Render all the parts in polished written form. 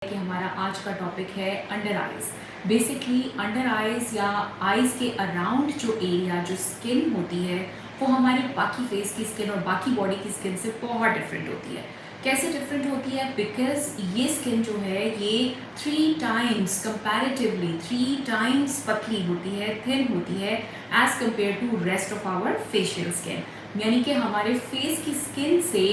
कि हमारा आज का टॉपिक है under eyes. Basically under eyes या आइज के अराउंड जो एरिया जो स्किन होती है वो हमारे बाकी फेस की स्किन और बाकी बॉडी की स्किन से बहुत डिफरेंट होती है। कैसे डिफरेंट होती है? बिकॉज ये स्किन जो है ये 3 टाइम्स कंपैरेटिवली 3 टाइम्स पतली होती है, थिन होती है as compare to rest of our facial skin. यानी कि हमारे फेस की स्किन से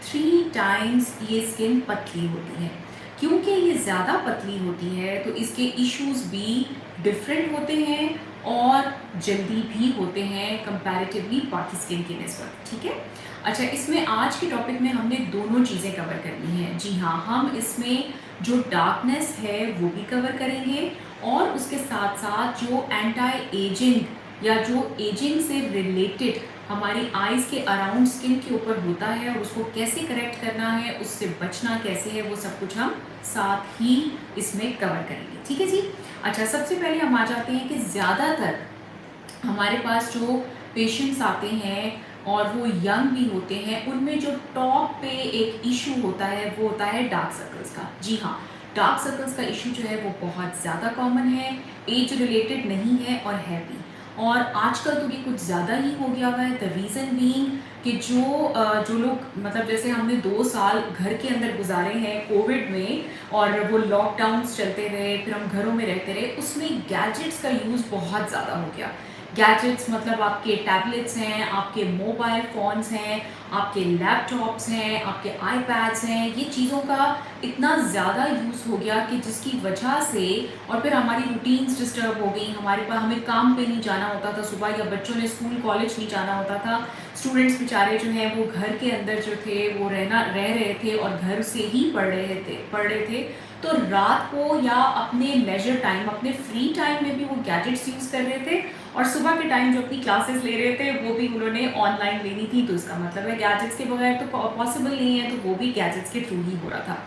3 टाइम्स ये स्किन पतली होती है। क्योंकि ये ज़्यादा पतली होती है तो इसके इश्यूज भी डिफरेंट होते हैं और जल्दी भी होते हैं कंपैरेटिवली बाकी स्किन की निस्बत। ठीक है, अच्छा, इसमें आज के टॉपिक में हमने दोनों चीज़ें कवर करनी है। जी हाँ, हम इसमें जो डार्कनेस है वो भी कवर करेंगे और उसके साथ साथ जो एंटी एजिंग या जो एजिंग से रिलेटेड हमारी आइज़ के अराउंड स्किन के ऊपर होता है और उसको कैसे करेक्ट करना है, उससे बचना कैसे है, वो सब कुछ हम साथ ही इसमें कवर करेंगे। ठीक है जी। अच्छा, सबसे पहले हम आ जाते हैं कि ज़्यादातर हमारे पास जो पेशेंट्स आते हैं और वो यंग भी होते हैं, उनमें जो टॉप पे एक इशू होता है वो होता है डार्क सर्कल्स का। जी हाँ, डार्क सर्कल्स का इशू जो है वो बहुत ज़्यादा कॉमन है, एज रिलेटेड नहीं है और है भी। और आजकल तो ये कुछ ज़्यादा ही हो गया हुआ है। द रीज़न बीइंग कि जो लोग मतलब जैसे हमने 2 साल घर के अंदर गुजारे हैं कोविड में और वो लॉकडाउन्स चलते रहे, फिर हम घरों में रहते रहे, उसमें गैजेट्स का यूज़ बहुत ज़्यादा हो गया। गैजेट्स मतलब आपके टैबलेट्स हैं, आपके मोबाइल फ़ोन्स हैं, आपके लैपटॉप्स हैं, आपके आईपैड्स हैं, ये चीज़ों का इतना ज़्यादा यूज़ हो गया कि जिसकी वजह से और फिर हमारी रूटीन्स डिस्टर्ब हो गई। हमारे पास हमें काम पे नहीं जाना होता था सुबह, या बच्चों ने स्कूल कॉलेज नहीं जाना होता था। स्टूडेंट्स बेचारे जो हैं वो घर के अंदर जो थे वो रह रहे थे और घर से ही पढ़ रहे थे। तो रात को या अपने लेजर टाइम, अपने फ्री टाइम में भी वो गैजेट्स यूज़ कर रहे थे और सुबह के टाइम जो अपनी क्लासेस ले रहे थे वो भी उन्होंने ऑनलाइन लेनी थी। तो इसका मतलब है गैजेट्स के बगैर तो पॉसिबल नहीं है, तो वो भी गैजेट्स के थ्रू ही हो रहा था।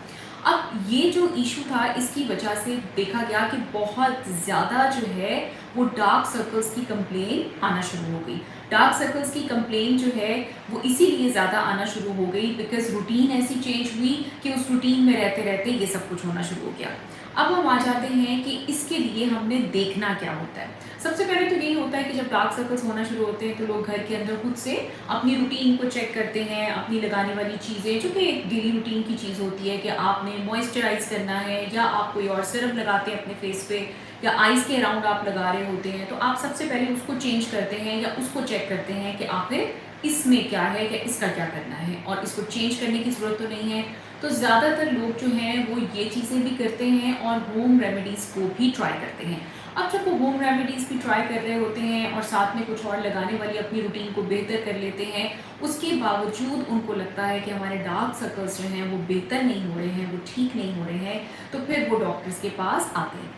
अब ये जो इशू था इसकी वजह से देखा गया कि बहुत ज़्यादा जो है वो डार्क सर्कल्स की कंप्लेन आना शुरू हो गई। डार्क सर्कल्स की कंप्लेन जो है वो इसीलिए ज़्यादा आना शुरू हो गई बिकॉज रूटीन ऐसी चेंज हुई कि उस रूटीन में रहते रहते ये सब कुछ होना शुरू हो गया। अब हम आ जाते हैं कि इसके लिए हमने देखना क्या होता है। सबसे पहले तो यही होता है कि जब डार्क सर्कल्स होना शुरू होते हैं तो लोग घर के अंदर खुद से अपनी रूटीन को चेक करते हैं, अपनी लगाने वाली चीज़ें जो कि एक डेली रूटीन की चीज़ होती है कि आपने मॉइस्चराइज करना है या आप कोई और सिरप लगाते हैं अपने फेस पे या आइज़ के अराउंड आप लगा रहे होते हैं, तो आप सबसे पहले उसको चेंज करते हैं या उसको चेक करते हैं कि आखिर इसमें क्या है या इसका क्या करना है और इसको चेंज करने की ज़रूरत तो नहीं है। तो ज़्यादातर लोग जो हैं वो ये चीज़ें भी करते हैं और होम रेमेडीज़ को भी ट्राई करते हैं। अब जब वो होम रेमेडीज़ भी ट्राई कर रहे होते हैं और साथ में कुछ और लगाने वाली अपनी रूटीन को बेहतर कर लेते हैं, उसके बावजूद उनको लगता है कि हमारे डार्क सर्कल्स जो हैं वो बेहतर नहीं हो रहे हैं, वो ठीक नहीं हो रहे हैं, तो फिर वो डॉक्टर्स के पास आते हैं।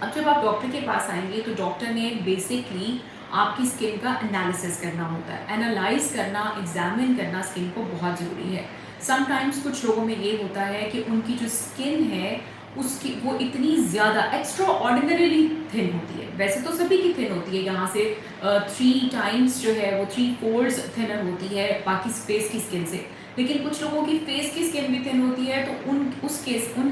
अब जब आप डॉक्टर के पास आएंगे तो डॉक्टर ने बेसिकली आपकी स्किन का एनालिसिस करना होता है। एनालाइज करना, एग्जामिन करना स्किन को बहुत ज़रूरी है। समटाइम्स कुछ लोगों में ये होता है कि उनकी जो स्किन है उसकी वो इतनी ज़्यादा एक्स्ट्रा ऑर्डिनरीली थिन होती है। वैसे तो सभी की थिन होती है, यहाँ से 3 टाइम्स जो है वो 3 फोल्ड्स थिनर होती है बाकी फेस की स्किन से, लेकिन कुछ लोगों की फेस की स्किन भी थिन होती है। तो उन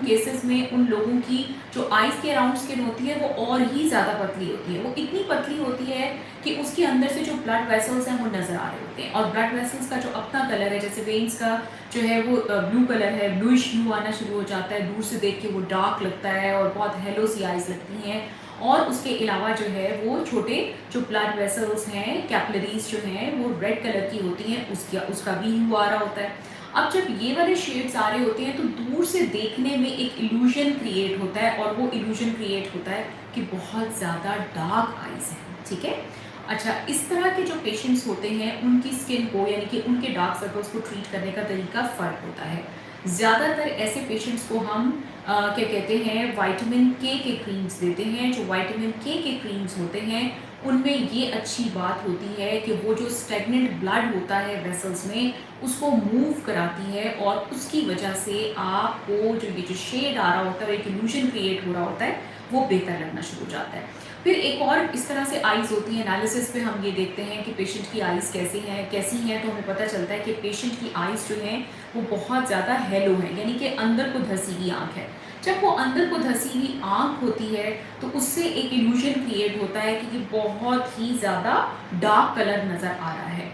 केसेस में उन लोगों की जो आइज़ के अराउंड स्किन होती है वो और ही ज़्यादा पतली होती है। वो इतनी पतली होती है कि उसके अंदर से जो ब्लड वेसल्स हैं वो नज़र आ रहे होते हैं और ब्लड वेसल्स का जो अपना कलर है, जैसे वेन्स का जो है वो ब्लू कलर है, ब्लूइश ब्लू आना शुरू हो जाता है। दूर से देख के वो डार्क लगता है और बहुत हेलो सी आइज़ लगती हैं। और उसके अलावा जो है वो छोटे जो ब्लड वेसल्स हैं, कैपिलरीज जो हैं वो रेड कलर की होती हैं, उसका भी ह्यू आ रहा होता है। अब जब ये वाले शेड्स आ रहे होते हैं तो दूर से देखने में एक इल्यूजन क्रिएट होता है और वो इल्यूजन क्रिएट होता है कि बहुत ज़्यादा डार्क आइज़ हैं। ठीक है, अच्छा, इस तरह के जो पेशेंट्स होते हैं उनकी स्किन को यानी कि उनके डार्क सर्कल्स को ट्रीट करने का तरीका फ़र्क होता है। ज़्यादातर ऐसे पेशेंट्स को हम क्या कहते हैं, विटामिन के क्रीम्स देते हैं। जो विटामिन के क्रीम्स होते हैं उनमें ये अच्छी बात होती है कि वो जो स्टेगनेंट ब्लड होता है वेसल्स में उसको मूव कराती है और उसकी वजह से आपको जो ये जो शेड आ रहा होता है, एक इल्यूजन क्रिएट हो रहा होता है, वो बेहतर लगना शुरू हो जाता है। फिर एक और इस तरह से आइज़ होती है। एनालिसिस पे हम ये देखते हैं कि पेशेंट की आइज़ कैसी हैं, तो हमें पता चलता है कि पेशेंट की आइज़ जो हैं वो बहुत ज़्यादा हेलो है, यानी कि अंदर को धसी हुई आँख है। जब वो अंदर को धसी हुई आँख होती है तो उससे एक इल्यूजन क्रिएट होता है कि ये बहुत ही ज़्यादा डार्क कलर नज़र आ रहा है।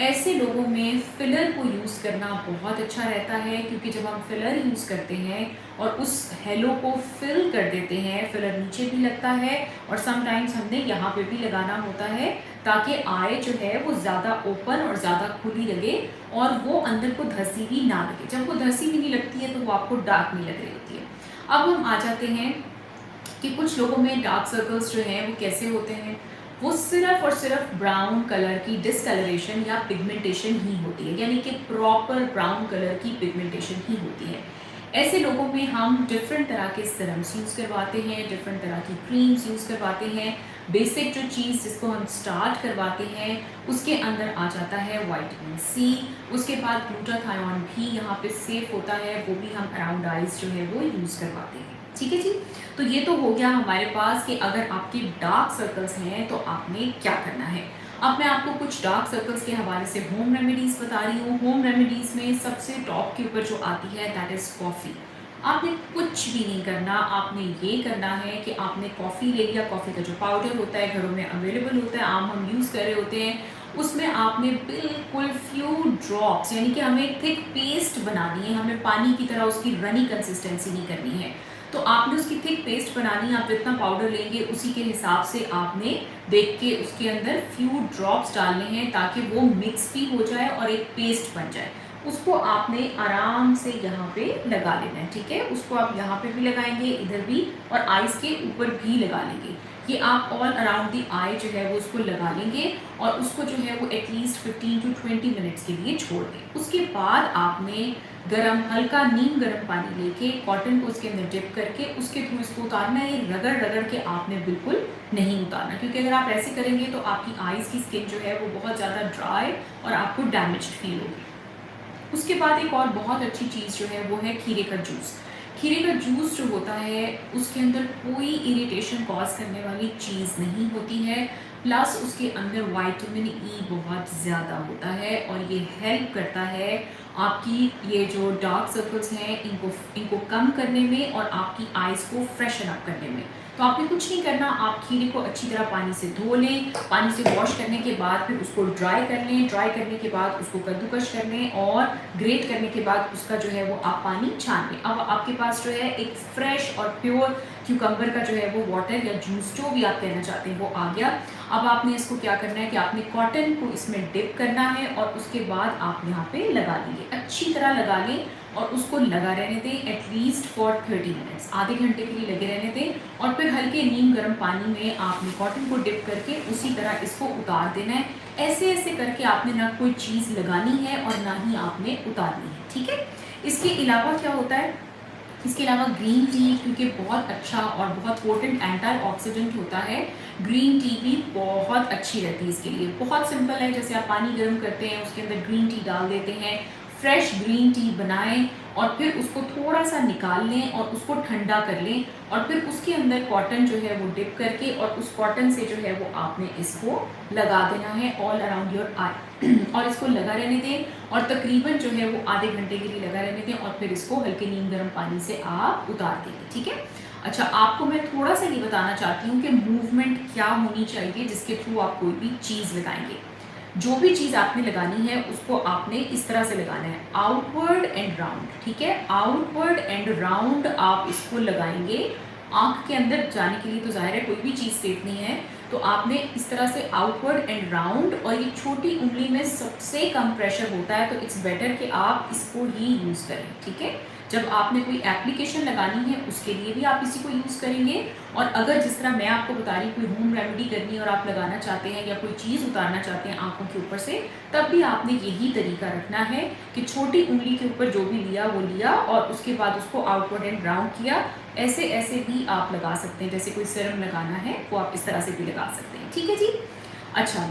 ऐसे लोगों में फिलर को यूज़ करना बहुत अच्छा रहता है, क्योंकि जब हम फिलर यूज़ करते हैं और उस हेलो को फिल कर देते हैं, फिलर नीचे भी लगता है और समटाइम्स हमने यहाँ पे भी लगाना होता है, ताकि आई जो है वो ज़्यादा ओपन और ज़्यादा खुली लगे और वो अंदर को धसी हुई ना लगे। जब वो धसी हुई नहीं लगती है तो वो आपको डार्क नहीं लग रही होती है। अब हम आ जाते हैं कि कुछ लोगों में डार्क सर्कल्स जो हैं वो कैसे होते हैं। वो सिर्फ और सिर्फ ब्राउन कलर की डिसकलरेशन या पिगमेंटेशन ही होती है, यानी कि प्रॉपर ब्राउन कलर की पिगमेंटेशन ही होती है। ऐसे लोगों में हम डिफरेंट तरह के सिरम्स यूज़ करवाते हैं, डिफरेंट तरह की क्रीम्स यूज़ करवाते हैं। बेसिक जो चीज़ जिसको हम स्टार्ट करवाते हैं उसके अंदर आ जाता है विटामिन सी। उसके बाद ग्लूटाथायोन भी यहाँ पे सेफ होता है, वो भी हम अराउंड आइज जो है वो यूज़ करवाते हैं। ठीक है जी। तो ये तो हो गया हमारे पास कि अगर आपके डार्क सर्कल्स हैं तो आपने क्या करना है। अब मैं आपको कुछ डार्क सर्कल्स के हवाले से होम रेमेडीज़ बता रही हूँ। होम रेमेडीज़ में सबसे टॉप के ऊपर जो आती है दैट इज़ कॉफ़ी। आपने कुछ भी नहीं करना, आपने ये करना है कि आपने कॉफ़ी ले लिया। कॉफ़ी का जो पाउडर होता है घरों में अवेलेबल होता है, आम हम यूज़ कर रहे होते हैं, उसमें आपने बिल्कुल फ्यू ड्रॉप्स, यानी कि हमें थिक पेस्ट बनानी है, हमें पानी की तरह उसकी रनी कंसिस्टेंसी नहीं करनी है। तो आपने उसकी थिक पेस्ट बनानी है। आप जितना पाउडर लेंगे उसी के हिसाब से आपने देख के उसके अंदर फ्यू ड्रॉप्स डालने हैं, ताकि वो मिक्स भी हो जाए और एक पेस्ट बन जाए। उसको आपने आराम से यहाँ पे लगा लेना है। ठीक है, उसको आप यहाँ पे भी लगाएंगे, इधर भी, और आइज़ के ऊपर भी लगा लेंगे। ये आप ऑल अराउंड दी आई जो है वो उसको लगा लेंगे और उसको जो है वो एटलीस्ट 15 to 20 मिनट्स के लिए छोड़ दें। उसके बाद आपने गरम, हल्का नीम गरम पानी लेके कॉटन को उसके अंदर डिप करके उसके थ्रू इसको उतारना है। ये रगड़ रगड़ के आपने बिल्कुल नहीं उतारना, क्योंकि अगर आप ऐसे करेंगे तो आपकी आइज़ की स्किन जो है वो बहुत ज़्यादा ड्राई और आपको डैमेज फील होगी। उसके बाद एक और बहुत अच्छी चीज़ जो है वो है खीरे का जूस। खीरे का जूस जो होता है उसके अंदर कोई इरिटेशन कॉज करने वाली चीज़ नहीं होती है, प्लस उसके अंदर विटामिन ई बहुत ज़्यादा होता है और ये हेल्प करता है आपकी ये जो डार्क सर्कल्स हैं इनको कम करने में और आपकी आइज़ को फ्रेशन अप करने में। तो आपने कुछ नहीं करना, आप खीरे को अच्छी तरह पानी से धो लें, पानी से वॉश करने के बाद फिर उसको ड्राई कर लें, ड्राई करने के बाद उसको कद्दूकश कर लें और ग्रेट करने के बाद उसका जो है वो आप पानी छान लें। अब आपके पास जो है एक फ्रेश और प्योर क्यूकम्बर का जो है वो वाटर या जूस, जो भी आप कहना चाहते हैं, वो आ गया। अब आपने इसको क्या करना है कि आपने कॉटन को इसमें डिप करना है और उसके बाद आप यहाँ पे लगा लेंगे, अच्छी तरह लगा लें और उसको लगा रहने दें एटलीस्ट फॉर 30 मिनट्स, आधे घंटे के लिए लगे रहने दें। और फिर हल्के नीम गर्म पानी में आपने कॉटन को डिप करके उसी तरह इसको उतार देना है। ऐसे ऐसे करके आपने ना कोई चीज़ लगानी है और ना ही आपने उतारनी है। ठीक है, इसके अलावा क्या होता है, इसके अलावा ग्रीन टी, क्योंकि बहुत अच्छा और बहुत पोटेंट एंटीऑक्सीडेंट होता है, ग्रीन टी भी बहुत अच्छी रहती है इसके लिए। बहुत सिंपल है, जैसे आप पानी गर्म करते हैं उसके अंदर ग्रीन टी डाल देते हैं, फ्रेश ग्रीन टी बनाएं और फिर उसको थोड़ा सा निकाल लें और उसको ठंडा कर लें और फिर उसके अंदर कॉटन जो है वो डिप करके और उस कॉटन से जो है वो आपने इसको लगा देना है ऑल अराउंड योर आई और इसको लगा रहने दें और तकरीबन जो है वो आधे घंटे के लिए लगा रहने दें और फिर इसको हल्के नीम गर्म पानी से आप उतार देंगे। ठीक है, अच्छा, आपको मैं थोड़ा सा ये बताना चाहती हूँ कि मूवमेंट क्या होनी चाहिए जिसके थ्रू आप कोई भी चीज़ लगाएंगे। जो भी चीज़ आपने लगानी है उसको आपने इस तरह से लगाना है, आउटवर्ड एंड राउंड। ठीक है, आउटवर्ड एंड राउंड आप इसको लगाएंगे। आंख के अंदर जाने के लिए तो जाहिर है कोई भी चीज़ सेफ नहीं है, तो आपने इस तरह से आउटवर्ड एंड राउंड, और ये छोटी उंगली में सबसे कम प्रेशर होता है, तो इट्स बेटर कि आप इसको ही यूज़ करें। ठीक है, जब आपने कोई एप्लीकेशन लगानी है उसके लिए भी आप इसी को यूज़ करेंगे, और अगर जिस तरह मैं आपको बता रही हूँ कोई होम रेमेडी करनी है और आप लगाना चाहते हैं या कोई चीज़ उतारना चाहते हैं आंखों के ऊपर से, तब भी आपने यही तरीका रखना है कि छोटी उंगली के ऊपर जो भी लिया वो लिया और उसके बाद उसको आउटवर्ड एंड राउंड किया। ऐसे ऐसे भी आप लगा सकते हैं, जैसे कोई सीरम लगाना है वो आप इस तरह से भी लगा सकते हैं। ठीक है जी। अच्छा,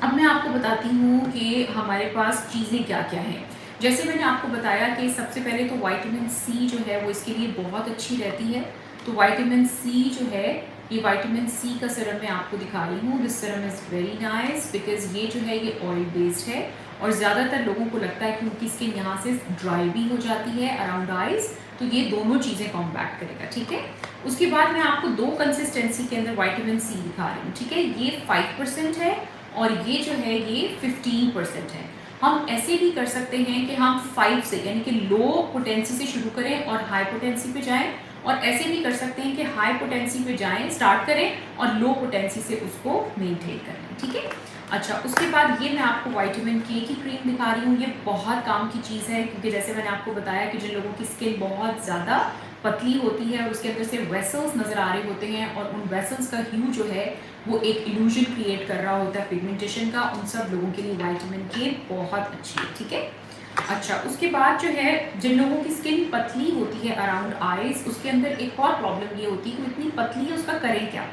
अब मैं आपको बताती हूँ कि हमारे पास चीज़ें क्या क्या हैं। जैसे मैंने आपको बताया कि सबसे पहले तो विटामिन सी जो है वो इसके लिए बहुत अच्छी रहती है। तो विटामिन सी जो है, ये विटामिन सी का सीरम मैं आपको दिखा रही हूँ। This serum is very nice because ये जो है ये ऑयल बेस्ड है और ज़्यादातर लोगों को लगता है कि उनकी स्किन यहाँ से ड्राई भी हो जाती है अराउंड आइज़, तो ये दोनों चीज़ें कॉम्बैट करेगा, ठीक है। उसके बाद मैं आपको 2 कंसिस्टेंसी के अंदर विटामिन सी दिखा रही हूँ, ठीक है। ये 5% है और ये जो है ये 15% है। हम ऐसे भी कर सकते हैं कि हम 5 से यानी कि लो पोटेंसी से शुरू करें और हाई पोटेंसी पे जाएं, और ऐसे भी कर सकते हैं कि हाई पोटेंसी पे जाएं, स्टार्ट करें और लो पोटेंसी से उसको मेंटेन करें, ठीक है। अच्छा, उसके बाद ये मैं आपको विटामिन के की क्रीम दिखा रही हूँ। ये बहुत काम की चीज़ है, क्योंकि जैसे मैंने आपको बताया कि जिन लोगों की स्किन बहुत ज़्यादा पतली होती है और उसके अंदर से वेसल्स नज़र आ रहे होते हैं, और उन वेसल्स का ह्यू जो है वो एक इल्यूजन क्रिएट कर रहा होता है पिगमेंटेशन का, उन सब लोगों के लिए विटामिन के बहुत अच्छी है, ठीक है। अच्छा, उसके बाद जो है जिन लोगों की स्किन पतली होती है अराउंड आईज, उसके अंदर एक और प्रॉब्लम ये होती है कि इतनी पतली है, उसका करें क्या।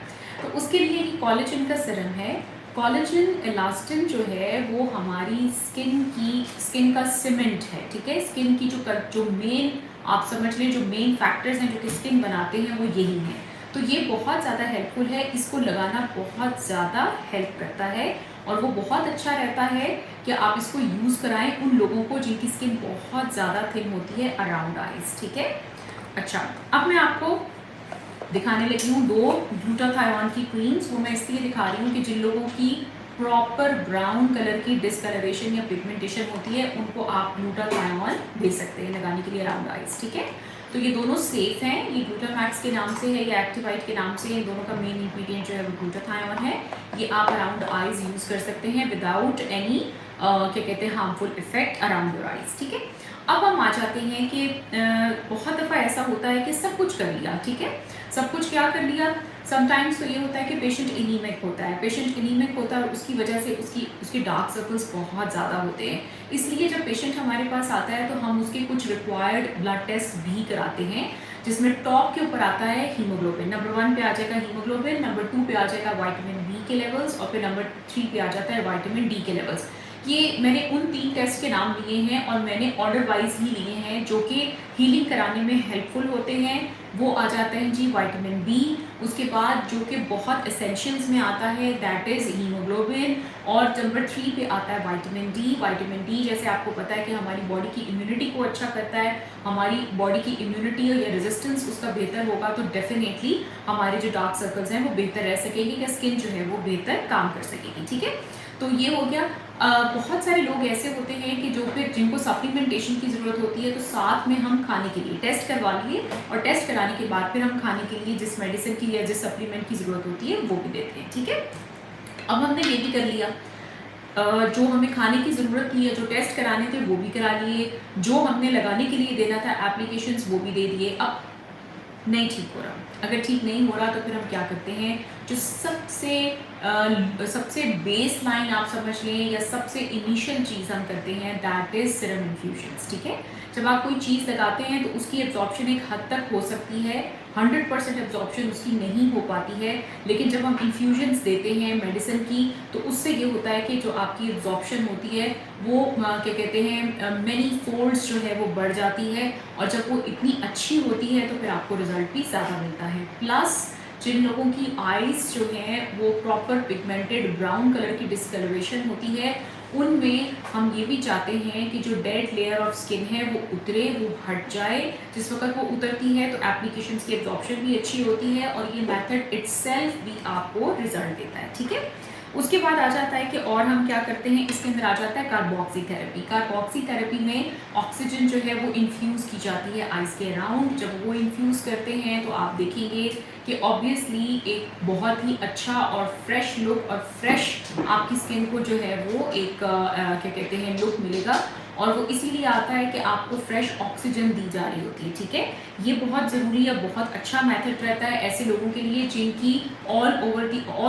तो उसके लिए ये कोलेजन का सीरम है। कोलेजन इलास्टिन जो है वो हमारी स्किन का सीमेंट है, ठीक है। स्किन की जो मेन, आप समझ लें, जो मेन फैक्टर्स हैं जो कि स्किन बनाते हैं वो यही हैं। तो ये बहुत ज़्यादा हेल्पफुल है, इसको लगाना बहुत ज़्यादा हेल्प करता है, और वो बहुत अच्छा रहता है कि आप इसको यूज़ कराएं उन लोगों को जिनकी स्किन बहुत ज़्यादा थिन होती है अराउंड आइज, ठीक है। अच्छा, अब मैं आपको दिखाने लगी हूँ 2 ग्लूटाथायोन की क्रीम्स। वो मैं इसलिए दिखा रही हूँ कि जिन लोगों की प्रॉपर ब्राउन कलर की डिसकलरेशन या पिगमेंटेशन होती है, उनको आप ग्लूटाथायोन दे सकते हैं लगाने के लिए अराउंड आइज, ठीक है। तो ये दोनों सेफ हैं, ये ग्लूटामैक्स के नाम से है या एक्टिवाइट के नाम से है। इन दोनों का मेन इंग्रेडिएंट जो है वो ग्लूटाथायोन है। ये आप अराउंड आइज यूज़ कर सकते हैं विदाउट एनी क्या कहते हैं harmful effect around your eyes, ठीक है। अब हम आ जाते हैं कि बहुत दफ़ा ऐसा होता है कि सब कुछ कर लिया, ठीक है, सब कुछ क्या कर लिया। समटाइम्स तो ये होता है कि पेशेंट एनीमिक होता है, और उसकी वजह से उसके डार्क सर्कल्स बहुत ज़्यादा होते हैं। इसलिए जब पेशेंट हमारे पास आता है तो हम उसके कुछ रिक्वायर्ड ब्लड टेस्ट भी कराते हैं, जिसमें टॉप के ऊपर आता है हीमोग्लोबिन। नंबर 1 पे आ जाएगा हीमोग्लोबिन, नंबर 2 पे आ जाएगा विटामिन बी के लेवल्स, और फिर नंबर 3 पे आ जाता है विटामिन डी के लेवल्स। ये मैंने उन 3 टेस्ट के नाम लिए हैं और मैंने ऑर्डर वाइज ही लिए हैं जो कि हीलिंग कराने में हेल्पफुल होते हैं। वो आ जाते हैं जी विटामिन बी, उसके बाद जो कि बहुत एसेंशियल्स में आता है दैट इज़ हीमोग्लोबिन, और नंबर 3 पे आता है विटामिन डी। विटामिन डी जैसे आपको पता है कि हमारी बॉडी की इम्यूनिटी को अच्छा करता है, हमारी बॉडी की इम्यूनिटी या रेजिस्टेंस उसका बेहतर होगा तो डेफिनेटली हमारे जो डार्क सर्कल्स हैं वो बेहतर रह सकेंगे, या स्किन जो है वो बेहतर काम कर सकेगी, ठीक है। तो ये हो गया। बहुत सारे लोग ऐसे होते हैं कि जो फिर जिनको सप्लीमेंटेशन की ज़रूरत होती है, तो साथ में हम खाने के लिए टेस्ट करवा लिए, और टेस्ट कराने के बाद फिर हम खाने के लिए जिस मेडिसिन की या जिस सप्लीमेंट की ज़रूरत होती है वो भी देते हैं, ठीक है। अब हमने ये भी कर लिया, जो हमें खाने की ज़रूरत थी या जो टेस्ट कराने थे वो भी करा लिए, जो हमने लगाने के लिए देना था एप्लीकेशंस वो भी दे दिए। अब नहीं ठीक हो रहा, अगर ठीक नहीं हो रहा तो फिर हम क्या करते हैं, जो सबसे बेस लाइन आप समझ लें या सबसे इनिशियल चीज़ हम करते हैं दैट इज़ सीरम इन्फ्यूजन्स, ठीक है। जब आप कोई चीज़ लगाते हैं तो उसकी एब्जॉर्प्शन एक हद तक हो सकती है, 100% एब्जॉर्प्शन उसकी नहीं हो पाती है, लेकिन जब हम इन्फ्यूजन्स देते हैं मेडिसिन की तो उससे ये होता है कि जो आपकी एब्जॉर्प्शन होती है वो क्या कहते हैं मैनी फोल्ड्स जो है वो बढ़ जाती है, और जब वो इतनी अच्छी होती है तो फिर आपको रिजल्ट भी ज़्यादा मिलता है। प्लस जिन लोगों की आइज़ जो हैं वो प्रॉपर पिगमेंटेड ब्राउन कलर की डिस्कलरेशन होती है, उनमें हम ये भी चाहते हैं कि जो डेड लेयर ऑफ स्किन है वो उतरे, वो हट जाए। जिस वक्त वो उतरती है तो एप्लीकेशंस की एब्जॉर्प्शन भी अच्छी होती है, और ये मेथड इटसेल्फ भी आपको रिजल्ट देता है, ठीक है। उसके बाद आ जाता है कि और हम क्या करते हैं, इसके अंदर आ जाता है कार्बोक्सी थेरेपी। कार्बोक्सी थेरेपी में ऑक्सीजन जो है वो इन्फ्यूज़ की जाती है आइज़ के अराउंड। जब वो इन्फ्यूज़ करते हैं तो आप देखेंगे कि ऑब्वियसली एक बहुत ही अच्छा और फ्रेश लुक और फ्रेश आपकी स्किन को जो है वो एक क्या कहते हैं लुक मिलेगा, और वो इसीलिए आता है कि आपको फ्रेश ऑक्सीजन दी जा रही होती है, ठीक है। ये बहुत ज़रूरी या बहुत अच्छा मेथड रहता है ऐसे लोगों के लिए जिनकी ऑल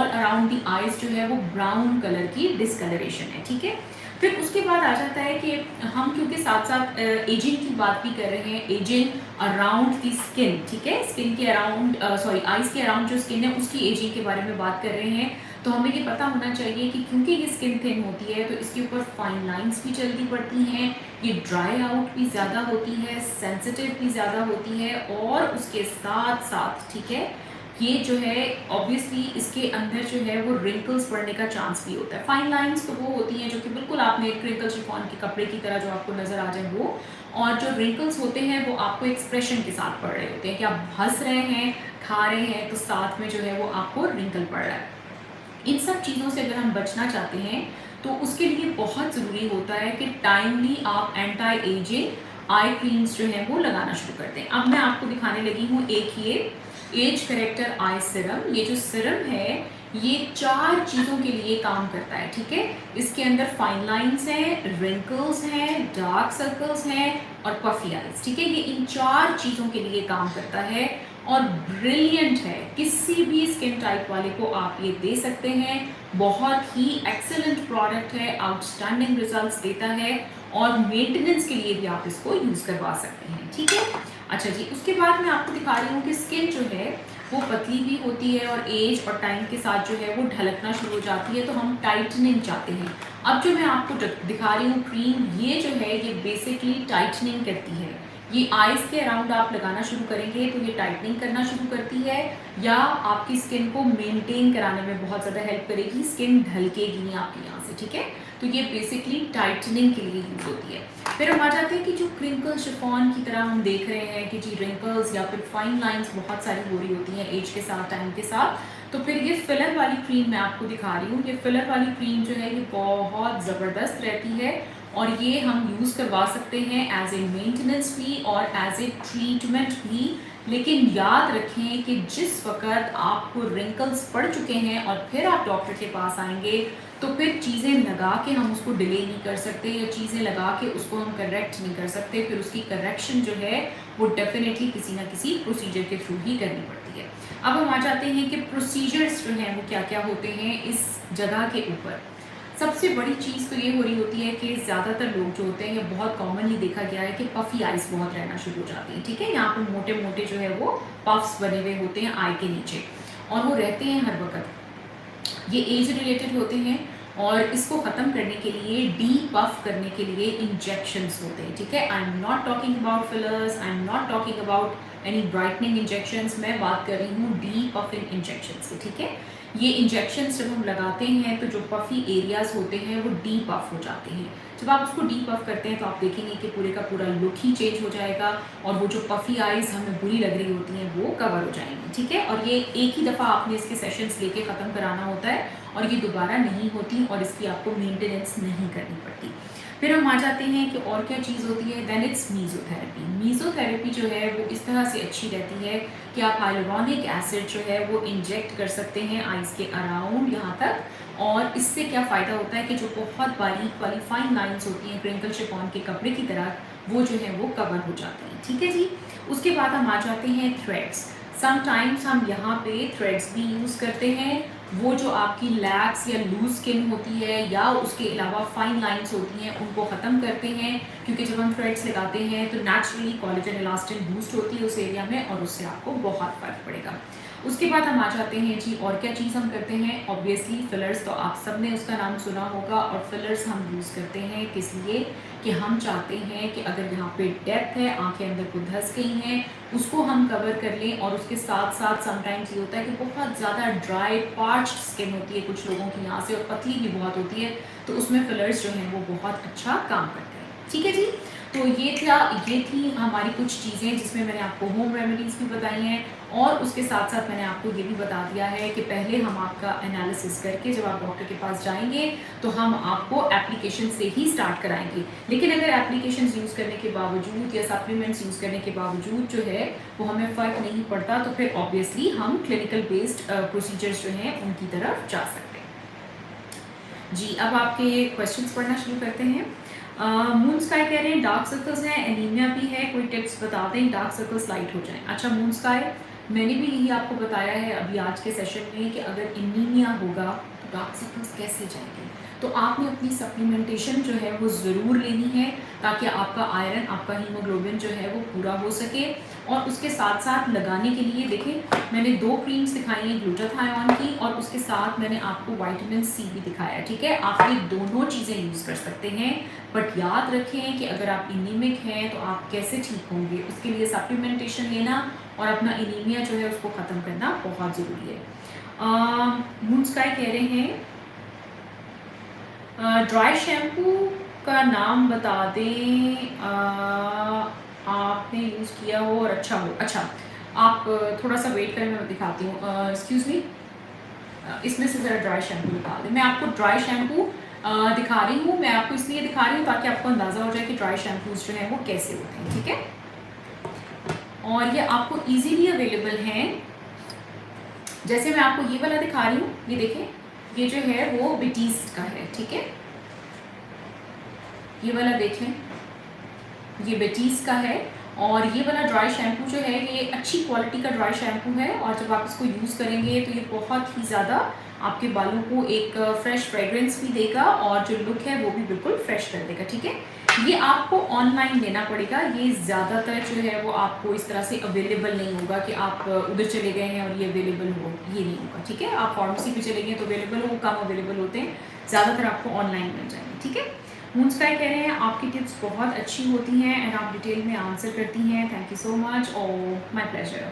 अराउंड दी आइज़ जो है वो ब्राउन कलर की डिस्कलरेशन है, ठीक है। फिर उसके बाद आ जाता है कि हम क्योंकि साथ साथ एजिंग की बात भी कर रहे हैं, एजिंग अराउंड दी स्किन, ठीक है, स्किन के अराउंड आइज़ के अराउंड जो स्किन है उसकी एजिंग के बारे में बात कर रहे हैं, तो हमें ये पता होना चाहिए कि क्योंकि ये स्किन थिन होती है तो इसके ऊपर फाइन लाइंस भी जल्दी पड़ती हैं, ये ड्राई आउट भी ज़्यादा होती है, सेंसिटिव भी ज़्यादा होती है, और उसके साथ साथ ठीक है ये जो है ऑब्वियसली इसके अंदर जो है वो रिंकल्स पड़ने का चांस भी होता है। फाइन लाइंस तो वो होती हैं जो कि बिल्कुल आपने क्रिंकल शिफॉन के कपड़े की तरह जो आपको नज़र आ जाए वो, और जो रिंकल्स होते हैं वो आपको एक्सप्रेशन के साथ पड़ रहे होते हैं कि आप हंस रहे हैं, खा रहे हैं, तो साथ में जो है वो आपको रिंकल पड़ रहा है। इन सब चीज़ों से अगर हम बचना चाहते हैं तो उसके लिए बहुत ज़रूरी होता है कि टाइमली आप एंटी एजिंग आई क्रीम्स जो हैं वो लगाना शुरू कर दें। अब मैं आपको दिखाने लगी हूँ एक ये एज करेक्टर आई सिरम। ये जो सिरम है ये 4 चीज़ों के लिए काम करता है, ठीक है। इसके अंदर फाइन लाइंस हैं, रिंकल्स हैं, डार्क सर्कल्स हैं और पफी आइज, ठीक है। ये इन 4 चीज़ों के लिए काम करता है और ब्रिलियंट है। किसी भी स्किन टाइप वाले को आप ये दे सकते हैं। बहुत ही एक्सेलेंट प्रोडक्ट है, आउटस्टैंडिंग रिजल्ट्स देता है और मेंटेनेंस के लिए भी आप इसको यूज़ करवा सकते हैं, ठीक है। अच्छा जी, उसके बाद मैं आपको दिखा रही हूँ कि स्किन जो है वो पतली भी होती है और एज और टाइम के साथ जो है वो ढलकना शुरू हो जाती है, तो हम टाइटनिंग चाहते हैं। अब जो मैं आपको दिखा रही हूँ क्रीम, ये जो है ये बेसिकली टाइटनिंग करती है। ये आइज़ के अराउंड आप लगाना शुरू करेंगे तो ये टाइटनिंग करना शुरू करती है या आपकी स्किन को मेंटेन कराने में बहुत ज़्यादा हेल्प करेगी, स्किन ढलकेगी नहीं आपकी यहाँ से, ठीक है। तो ये बेसिकली टाइटनिंग के लिए यूज़ होती है। फिर हम आ जाते हैं कि जो क्रिंकल शिफॉन की तरह हम देख रहे हैं कि जी रिंकल्स या फिर फाइन लाइंस बहुत सारी हो रही होती हैं एज के साथ, टाइम के साथ, तो फिर ये फिलर वाली क्रीम मैं आपको दिखा रही हूँ। ये फिलर वाली क्रीम जो है ये बहुत ज़बरदस्त रहती है और ये हम यूज़ करवा सकते हैं एज ए मेंटेनेंस भी और एज ए ट्रीटमेंट भी। लेकिन याद रखें कि जिस वक्त आपको रिंकल्स पड़ चुके हैं और फिर आप डॉक्टर के पास आएंगे तो फिर चीज़ें लगा के हम उसको डिले नहीं कर सकते या चीज़ें लगा के उसको हम करेक्ट नहीं कर सकते। फिर उसकी करेक्शन जो है वो डेफिनेटली किसी ना किसी प्रोसीजर के थ्रू ही करनी पड़ती है। अब हम आ जाते हैं कि प्रोसीजर्स जो हैं वो क्या क्या होते हैं इस जगह के ऊपर। सबसे बड़ी चीज़ तो ये हो रही होती है कि ज़्यादातर लोग जो होते हैं, ये बहुत कॉमनली देखा गया है कि पफी आइज़ बहुत रहना शुरू हो जाती हैं, ठीक है। यहाँ पर मोटे मोटे जो है वो पफ्स बने हुए होते हैं आई के नीचे और वो रहते हैं हर वक्त। ये एज रिलेटेड होते हैं और इसको ख़त्म करने के लिए डी पफ करने के लिए इंजेक्शंस होते हैं, ठीक है। I am not talking about fillers, I am not talking about any brightening injections, मैं बात कर रही हूँ डी पफिंग इंजेक्शंस की, ठीक है। ये इंजेक्शंस जब हम लगाते हैं तो जो पफी एरियाज़ होते हैं वो डी पफ हो जाते हैं। जब आप उसको डी पफ करते हैं तो आप देखेंगे कि पूरे का पूरा लुक ही चेंज हो जाएगा और वो जो पफी आइज़ हमें बुरी लग रही होती हैं वो कवर हो जाएंगी, ठीक है। और ये एक ही दफ़ा आपने इसके सेशंस लेके ख़त्म कराना होता है और ये दोबारा नहीं होती और इसकी आपको मेंटेनेंस नहीं करनी पड़ती। फिर हम आ जाते हैं कि और क्या चीज़ होती है, देन इट्स मीज़ोथेरेपी। मीज़ोथेरेपी जो है वो इस तरह से अच्छी रहती है कि आप हाइलुरोनिक एसिड जो है वो इंजेक्ट कर सकते हैं आइज़ के अराउंड यहाँ तक, और इससे क्या फ़ायदा होता है कि जो बहुत बारीक वाली फाइन लाइंस होती हैं क्रिंकल शिफॉन के कपड़े की तरह, वो जो है वो कवर हो जाती हैं, ठीक है जी। उसके बाद हम आ जाते हैं थ्रेड्स। समटाइम्स हम यहाँ पे थ्रेड्स भी यूज़ करते हैं। वो जो आपकी लैक्स या लूज स्किन होती है या उसके अलावा फाइन लाइंस होती हैं उनको ख़त्म करते हैं, क्योंकि जब हम थ्रेड्स लगाते हैं तो नेचुरली कोलेजन इलास्टिन बूस्ट होती है उस एरिया में और उससे आपको बहुत फ़र्क पड़ेगा। उसके बाद हम आ जाते हैं जी और क्या चीज़ हम करते हैं, ऑब्वियसली फिलर्स, तो आप सब ने उसका नाम सुना होगा। और फिलर्स हम यूज़ करते हैं किस लिए कि हम चाहते हैं कि अगर यहाँ पे डेप्थ है, आंखें अंदर को धंस गई हैं, उसको हम कवर कर लें। और उसके साथ साथ समटाइम्स ये होता है कि बहुत ज़्यादा ड्राई पार्च्ड स्किन होती है कुछ लोगों की यहाँ से और पतली भी बहुत होती है, तो उसमें फिलर्स जो हैं वो बहुत अच्छा काम करते हैं, ठीक है जी। तो ये थी हमारी कुछ चीज़ें जिसमें मैंने आपको होम रेमेडीज़ भी बताई हैं और उसके साथ साथ मैंने आपको ये भी बता दिया है कि पहले हम आपका एनालिसिस करके जब आप डॉक्टर के पास जाएंगे तो हम आपको एप्लीकेशन से ही स्टार्ट कराएंगे। लेकिन अगर एप्लीकेशंस यूज़ करने के बावजूद या सप्लीमेंट्स यूज़ करने के बावजूद जो है वो हमें फ़र्क नहीं पड़ता, तो फिर ऑब्वियसली हम क्लिनिकल बेस्ड प्रोसीजर्स जो हैं उनकी तरफ जा सकते हैं जी। अब आपके क्वेश्चंस पढ़ना शुरू करते हैं। मून स्काई कह रहे हैं डार्क सर्कल्स हैं, एनीमिया भी है, कोई टिप्स बता दें डार्क सर्कल्स लाइट हो जाएं। अच्छा, मून स्काई मैंने भी यही आपको बताया है अभी आज के सेशन में कि अगर एनीमिया होगा तो डार्क सर्कल्स कैसे जाएंगे। तो आपने अपनी सप्लीमेंटेशन जो है वो ज़रूर लेनी है ताकि आपका आयरन, आपका हीमोग्लोबिन जो है वो पूरा हो सके। और उसके साथ साथ लगाने के लिए देखें, मैंने 2 क्रीम्स दिखाई हैं ग्लूटाथायोन की, और उसके साथ मैंने आपको विटामिन सी भी दिखाया, ठीक है। आप ये दोनों चीज़ें यूज़ कर सकते हैं, बट याद रखें कि अगर आप एनीमिक हैं तो आप कैसे ठीक होंगे, उसके लिए सप्लीमेंटेशन लेना और अपना एनीमिया जो है उसको ख़त्म करना बहुत ज़रूरी है। मून स्काई कह रहे हैं ड्राई शैम्पू का नाम बता दें, आपने यूज़ किया हो और अच्छा हो। अच्छा, आप थोड़ा सा वेट करें, मैं दिखाती हूँ। एक्सक्यूज़ मी, इसमें से ज़रा ड्राई शैम्पू निकाल दें। मैं आपको ड्राई शैम्पू दिखा रही हूँ। मैं आपको इसलिए दिखा रही हूँ ताकि आपको अंदाज़ा हो जाए कि ड्राई शैम्पूज़ जो हैं वो कैसे होते हैं, ठीक है। और ये आपको ईजीली अवेलेबल हैं। जैसे मैं आपको ये वाला दिखा रही हूँ, ये देखें, ये जो है वो बेटीस्ट का है, ठीक है। ये वाला देख लें, ये बेटीज का है। और ये वाला ड्राई शैम्पू जो है ये अच्छी क्वालिटी का ड्राई शैम्पू है, और जब आप इसको यूज़ करेंगे तो ये बहुत ही ज़्यादा आपके बालों को एक फ्रेश फ्रेगरेंस भी देगा, और जो लुक है वो भी बिल्कुल फ्रेश कर देगा, ठीक है। ये आपको ऑनलाइन लेना पड़ेगा, ये ज़्यादातर जो है वो आपको इस तरह से अवेलेबल नहीं होगा कि आप उधर चले गए हैं और ये अवेलेबल हो, ये नहीं होगा, ठीक है। आप फार्मेसी पे चले गए तो अवेलेबल हो, कम अवेलेबल होते हैं, ज़्यादातर आपको ऑनलाइन मिल जाएंगे, ठीक है। मून स्काई कह रहे हैं आपकी टिप्स बहुत अच्छी होती हैं एंड आप डिटेल में आंसर करती हैं, थैंक यू सो मच, और माय प्लेजर।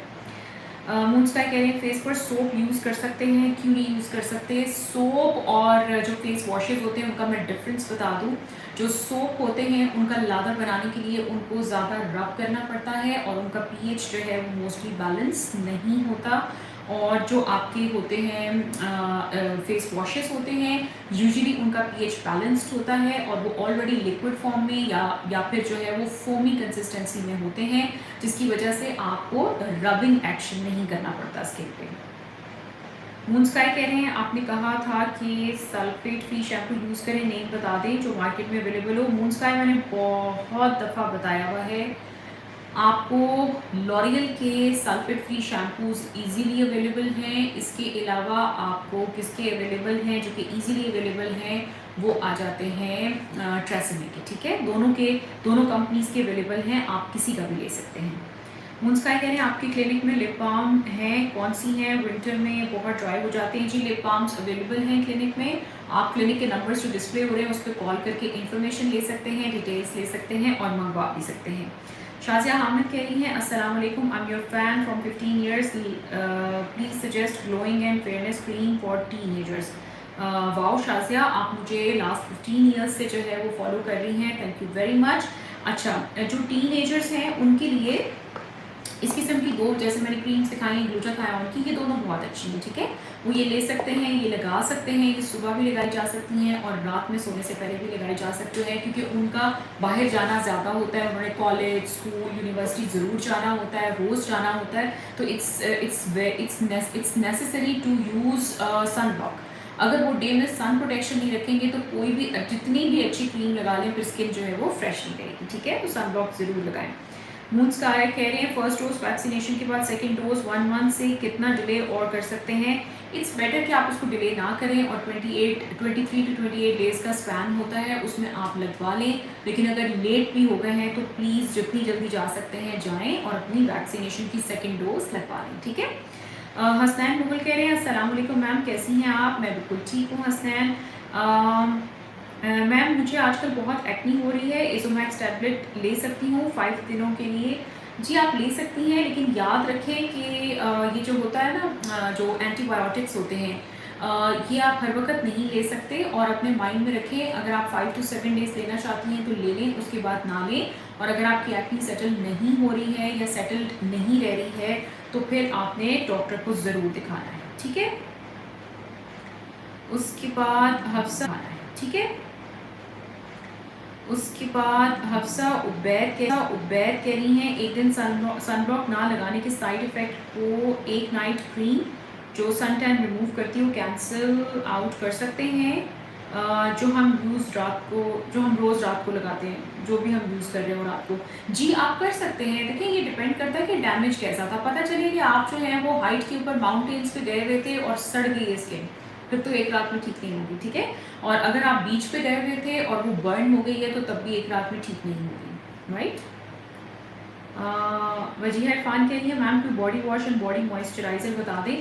मून स्काई कह रहे हैं फेस पर सोप यूज़ कर सकते हैं, क्यों नहीं यूज़ कर सकते। सोप और जो फेस वॉशेज़ होते हैं उनका मैं डिफरेंस बता दूं। जो सोप होते हैं उनका लादर बनाने के लिए उनको ज़्यादा रब करना पड़ता है, और उनका पीएच जो है वो मोस्टली बैलेंस नहीं होता। और जो आपके होते हैं फेस वॉशेस होते हैं, यूजुअली उनका पीएच बैलेंस्ड होता है, और वो ऑलरेडी लिक्विड फॉर्म में या फिर जो है वो फोमी कंसिस्टेंसी में होते हैं, जिसकी वजह से आपको रबिंग एक्शन नहीं करना पड़ता स्किन पे। मून स्काई कह रहे हैं आपने कहा था कि सल्फेट फ्री शैम्पू यूज़ करें, नेम बता दें जो मार्केट में अवेलेबल हो। मून स्काई मैंने बहुत दफ़ा बताया हुआ है आपको, लॉरियल के sulphate free shampoos easily available हैं। इसके अलावा आपको किसके अवेलेबल हैं जो कि इजीली अवेलेबल हैं, वो आ जाते हैं ट्रेसेमे के, ठीक है। दोनों कंपनीज़ के अवेलेबल हैं, आप किसी का भी ले सकते हैं। मून स्काई कह रहे हैं आपकी क्लिनिक में लिप बाम हैं, कौन सी हैं, विंटर में बहुत ड्राई हो जाते हैं। जी, लिप बाम्स अवेलेबल हैं क्लिनिक में। आप क्लिनिक के नंबर्स जो डिस्प्ले हो रहे हैं उस पर कॉल करके इन्फॉर्मेशन ले सकते हैं, डिटेल्स ले सकते हैं और मंगवा भी सकते हैं। शाजिया हामिद कह रही हैं अस्सलाम वालेकुम, I am your fan from 15 years, please suggest glowing and fairness cream for teenagers. Wow Shazia, आप मुझे लास्ट 15 ईयर्स से जो है वो फॉलो कर रही हैं, थैंक यू वेरी मच। अच्छा, जो टीनेजर्स हैं उनके लिए इस किस्म की 2 जैसे मैंने क्रीम्स दिखाई हैं ग्लूटाथायोन की, ये दोनों बहुत अच्छी हैं, ठीक है। वो ये ले सकते हैं, ये लगा सकते हैं, ये सुबह भी लगाई जा सकती हैं और रात में सोने से पहले भी लगाई जा सकते हैं, क्योंकि उनका बाहर जाना ज़्यादा होता है, उन्होंने कॉलेज, स्कूल, यूनिवर्सिटी ज़रूर जाना होता है, रोज़ जाना होता है, तो it's necessary to use sun block. अगर वो डे में सन प्रोटेक्शन नहीं रखेंगे तो कोई भी जितनी भी अच्छी क्रीम लगा लें फिर स्किन जो है वो फ्रेश नहीं रहेगी, ठीक है। तो सन ब्लॉक ज़रूर लगाएं। मून स्काई कह रहे हैं फर्स्ट डोज वैक्सीनेशन के बाद सेकंड डोज 1 मंथ से कितना डिले और कर सकते हैं। इट्स बेटर कि आप उसको डिले ना करें, और 23 टू 28 डेज़ का स्पैन होता है उसमें आप लगवा लें। लेकिन अगर लेट भी हो गए हैं तो प्लीज़ जितनी जल्दी जा सकते हैं जाएं और अपनी वैक्सीनेशन की सेकेंड डोज लगवा लें, ठीक है। हसनैन मुगल कह रहे हैं अस्सलाम वालेकुम मैम, कैसी हैं आप। मैं बिल्कुल ठीक हूँ हसनैन। मैम मुझे आजकल बहुत एक्नी हो रही है, एजोमैक्स टैबलेट ले सकती हूँ 5 दिनों के लिए। जी आप ले सकती हैं, लेकिन याद रखें कि ये जो होता है ना जो एंटीबायोटिक्स होते हैं ये आप हर वक्त नहीं ले सकते, और अपने माइंड में रखें अगर आप 5 to 7 डेज़ लेना चाहती हैं तो ले लें, उसके बाद ना लें। और अगर आपकी एक्नी सेटल नहीं हो रही है या सेटल्ड नहीं रह रही है तो फिर आपने डॉक्टर को ज़रूर दिखाना है, ठीक है। उसके बाद हफ्सा आना है, ठीक है। उसके बाद हफ्सा उबैर कह रही हैं एक दिन सनब्लॉक ना लगाने के साइड इफ़ेक्ट को एक नाइट क्रीम जो सन टैन रिमूव करती है वो कैंसिल आउट कर सकते हैं, जो हम रोज़ रात को लगाते हैं, जो भी हम यूज़ कर रहे हो रात को। जी आप कर सकते हैं। देखिए ये डिपेंड करता है कि डैमेज कैसा था। पता चले कि आप जो है वो हाइट के ऊपर माउंटेन्स पे गए हुए थे और सड़ गई है स्किन, फिर तो एक रात में ठीक नहीं होगी, ठीक है। और अगर आप बीच पे गए हुए थे और वो बर्न हो गई है तो तब भी एक रात में ठीक नहीं होगी, राइट। वजीहा इरफान कह रही है ma'am to body wash and body moisturizer बता दें।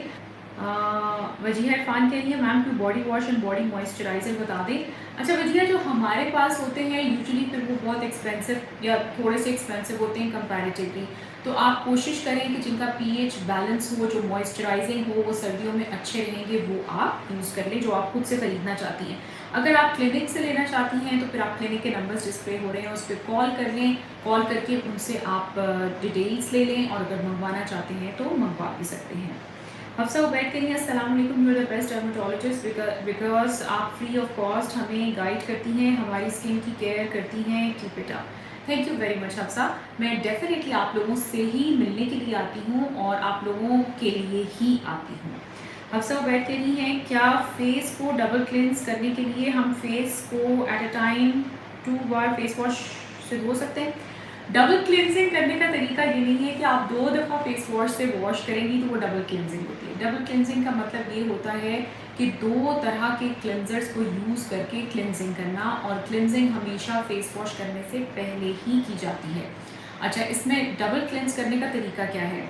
वजीहा इरफान कह रही है ma'am to body wash and body moisturizer बता दें। अच्छा वजीहा, जो हमारे पास होते हैं यूजुअली फिर वो बहुत एक्सपेंसिव या थोड़े से एक्सपेंसिव होते हैं कंपैरेटिवली, तो आप कोशिश करें कि जिनका पीएच बैलेंस हो, जो मॉइस्चराइजिंग हो, वो सर्दियों में अच्छे रहेंगे, वो आप यूज़ कर लें जो आप खुद से ख़रीदना चाहती हैं। अगर आप क्लिनिक से लेना चाहती हैं तो फिर आप क्लिनिक के नंबर्स डिस्प्ले हो रहे हैं उस पर कॉल कर लें, कॉल करके उनसे आप डिटेल्स ले लें, और अगर मंगवाना चाहते हैं तो मंगवा भी सकते हैं। हफ्सा उबैद के लिए अस्सलाम वालेकुम, you are the best dermatologist because आप फ्री ऑफ कॉस्ट हमें गाइड करती हैं, हमारी स्किन की केयर करती हैं, keep it up. Thank you very much Hafsa. मैं डेफिनेटली आप लोगों से ही मिलने के लिए आती हूँ और आप लोगों के लिए ही आती हूँ। हफ्सा उबैद कह रही हैं क्या फेस को डबल क्लिनस करने के लिए हम फेस को at a time 2 bar face wash से धो सकते हैं? डबल क्लिनजिंग करने का तरीका ये नहीं है कि आप 2 दफ़ा फेस वॉश से वॉश करेंगी तो वो डबल क्लिनजिंग होती है। डबल क्लिनजिंग का मतलब ये होता है कि 2 तरह के क्लिनजर्स को यूज़ करके क्लिनजिंग करना, और क्लिनजिंग हमेशा फेस वॉश करने से पहले ही की जाती है। अच्छा, इसमें डबल क्लिनज करने का तरीका क्या है?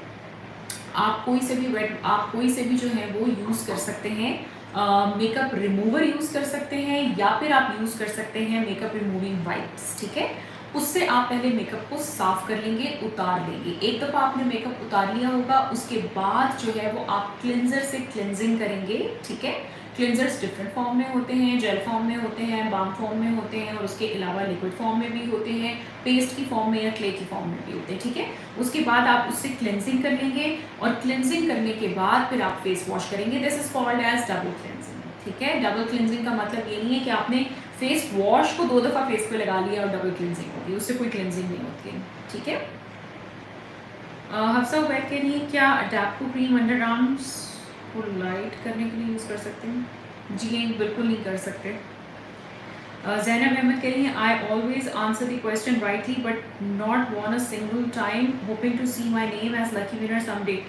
आप कोई से भी जो है वो यूज़ कर सकते हैं। मेकअप रिमूवर यूज़ कर सकते हैं, या फिर आप यूज़ कर सकते हैं मेकअप रिमूविंग वाइप्स, ठीक है। उससे आप पहले मेकअप को साफ़ कर लेंगे, उतार लेंगे। एक दफ़ा आपने मेकअप उतार लिया होगा, उसके बाद जो है वो आप क्लिनज़र से क्लिनजिंग करेंगे, ठीक है। क्लिनजर्स डिफरेंट फॉर्म में होते हैं, जेल फॉर्म में होते हैं, बाम फॉर्म में होते हैं, और उसके अलावा लिक्विड फॉर्म में भी होते हैं, पेस्ट की फॉर्म में या क्ले की फॉर्म में भी होते हैं, ठीक है। उसके बाद आप उससे क्लिनजिंग कर लेंगे, और क्लिनजिंग करने के बाद फिर आप फेस वॉश करेंगे। This is called as double cleansing, ठीक है। डबल क्लिनजिंग का मतलब ये नहीं है कि आपने फेस वॉश को 2 दफ़ा फेस पे लगा लिया और डबल क्लिनजिंग होगी, उससे कोई क्लिनजिंग नहीं होती है, ठीक है। हफ्सा उबैद के लिए क्या अडेप्टो क्रीम अंडर आर्म्स को लाइट करने के लिए यूज़ कर सकते हैं? जी नहीं, बिल्कुल नहीं कर सकते। ज़ैनब अहमद कह रही हैं I always answer the question rightly but not won a single time, hoping to see my name as lucky winner someday.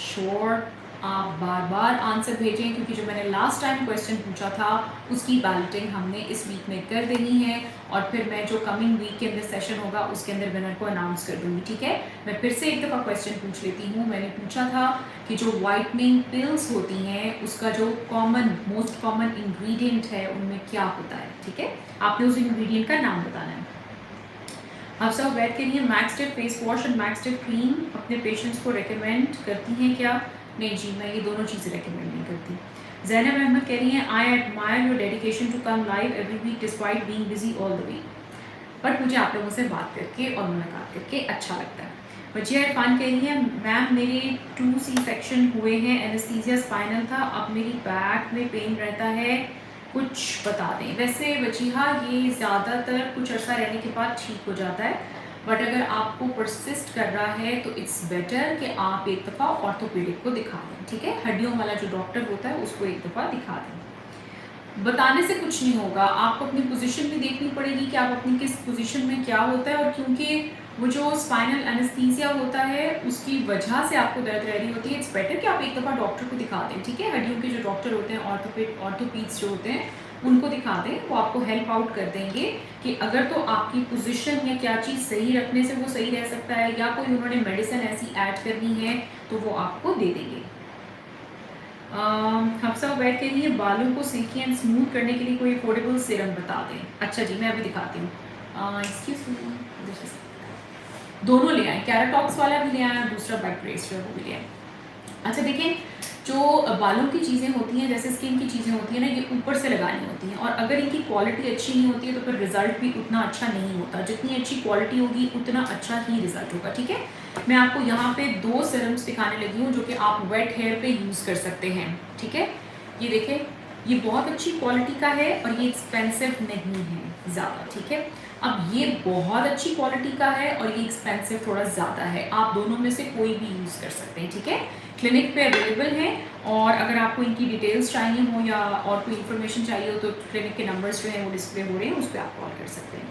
Sure, आप बार बार आंसर भेजें, क्योंकि जो मैंने लास्ट टाइम क्वेश्चन पूछा था उसकी बैलेटिंग हमने इस वीक में कर देनी है, और फिर मैं जो कमिंग वीक के अंदर सेशन होगा उसके अंदर विनर को अनाउंस कर दूंगी, ठीक है। मैं फिर से एक दफ़ा क्वेश्चन पूछ लेती हूँ। मैंने पूछा था कि जो वाइटनिंग पिल्स होती हैं उसका जो मोस्ट कॉमन इंग्रेडिएंट है उनमें क्या होता है, ठीक है। आपने उस इंग्रेडिएंट का नाम बताना है। हफ्सा उबैद के लिए मैक्सटिव फेस वॉश और मैक्सटिव क्रीम अपने पेशेंट्स को रिकमेंड करती हैं क्या? नहीं जी, मैं ये दोनों चीज़ें रिकमेंड नहीं करती। ज़ैनब अहमद कह रही हैं I admire your dedication to come live every week despite being busy all the week, but मुझे आप लोगों से बात करके और मुलाकात करके अच्छा लगता है। वजिया इरफान कह रही है मैम मेरे 2 C-सेक्शन हुए हैं, एनेस्थीसिया स्पाइनल था, अब मेरी बैक में पेन रहता है, कुछ बता दें। वैसे वजिहा ये ज़्यादातर कुछ अर्सा रहने के बाद ठीक हो जाता है, बट अगर आपको परसिस्ट कर रहा है तो इट्स बेटर कि आप एक दफ़ा ऑर्थोपेडिक को दिखा दें, ठीक है। हड्डियों वाला जो डॉक्टर होता है उसको एक दफ़ा दिखा दें। बताने से कुछ नहीं होगा, आपको अपनी पोजीशन भी देखनी पड़ेगी कि आप अपनी किस पोजीशन में क्या होता है, और क्योंकि वो जो स्पाइनल एनेस्थीसिया होता है उसकी वजह से आपको दर्द रह रही होती है, इट्स बेटर कि आप एक दफ़ा डॉक्टर को दिखा दें, ठीक है। हड्डियों के जो डॉक्टर होते हैं, ऑर्थोपीड्स जो होते हैं, उनको दिखा दें, वो आपको हेल्प आउट कर देंगे कि अगर तो आपकी पोजीशन या क्या चीज़ सही रखने से वो सही रह सकता है, या कोई उन्होंने मेडिसिन ऐसी ऐड करनी है तो वो आपको दे देंगे। हफ्सा उबैद के लिए बालों को सिल्की एंड स्मूथ करने के लिए कोई अफोर्डेबल सीरम बता दें। अच्छा जी, मैं अभी दिखाती हूँ। एक्सक्यूज मी, दोनों ले आए, कैराटॉक्स वाला भी ले आए और दूसरा बैक ब्रेस जो है वो भी ले आए। अच्छा देखें, जो बालों की चीज़ें होती हैं, जैसे स्किन की चीज़ें होती हैं ना, ये ऊपर से लगानी होती हैं, और अगर इनकी क्वालिटी अच्छी नहीं होती है तो फिर रिजल्ट भी उतना अच्छा नहीं होता। जितनी अच्छी क्वालिटी होगी उतना अच्छा ही रिजल्ट होगा, ठीक है। मैं आपको यहाँ पे 2 सीरम्स दिखाने लगी हूँ जो कि आप वेट हेयर पे यूज़ कर सकते हैं, ठीक है। ये देखें, ये बहुत अच्छी क्वालिटी का है और ये एक्सपेंसिव नहीं है ज़्यादा, ठीक है। अब ये बहुत अच्छी क्वालिटी का है और ये एक्सपेंसिव थोड़ा ज़्यादा है, आप दोनों में से कोई भी यूज़ कर सकते हैं, ठीक है। क्लिनिक पे अवेलेबल है, और अगर आपको इनकी डिटेल्स चाहिए हो या और कोई इन्फॉर्मेशन चाहिए हो तो क्लिनिक के नंबर्स जो हैं वो डिस्प्ले हो रहे हैं, उस पर आप कॉल कर सकते हैं।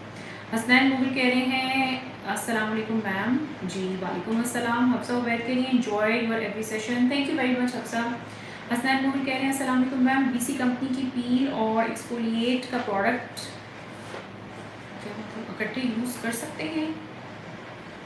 हसनैन मुगल कह रहे हैं अस्सलाम वालेकुम मैम। जी वालेकुम अस्सलाम। हफ्सा उबैद के लिए enjoy your every session, thank you very much Hafsa. Hasnain Mohan कह रहे हैं अस्सलाम वालेकुम मैम, बीसी कंपनी की पील और एक्सफोलिएट का प्रोडक्ट क्या मतलब इकट्ठे यूज़ कर सकते हैं?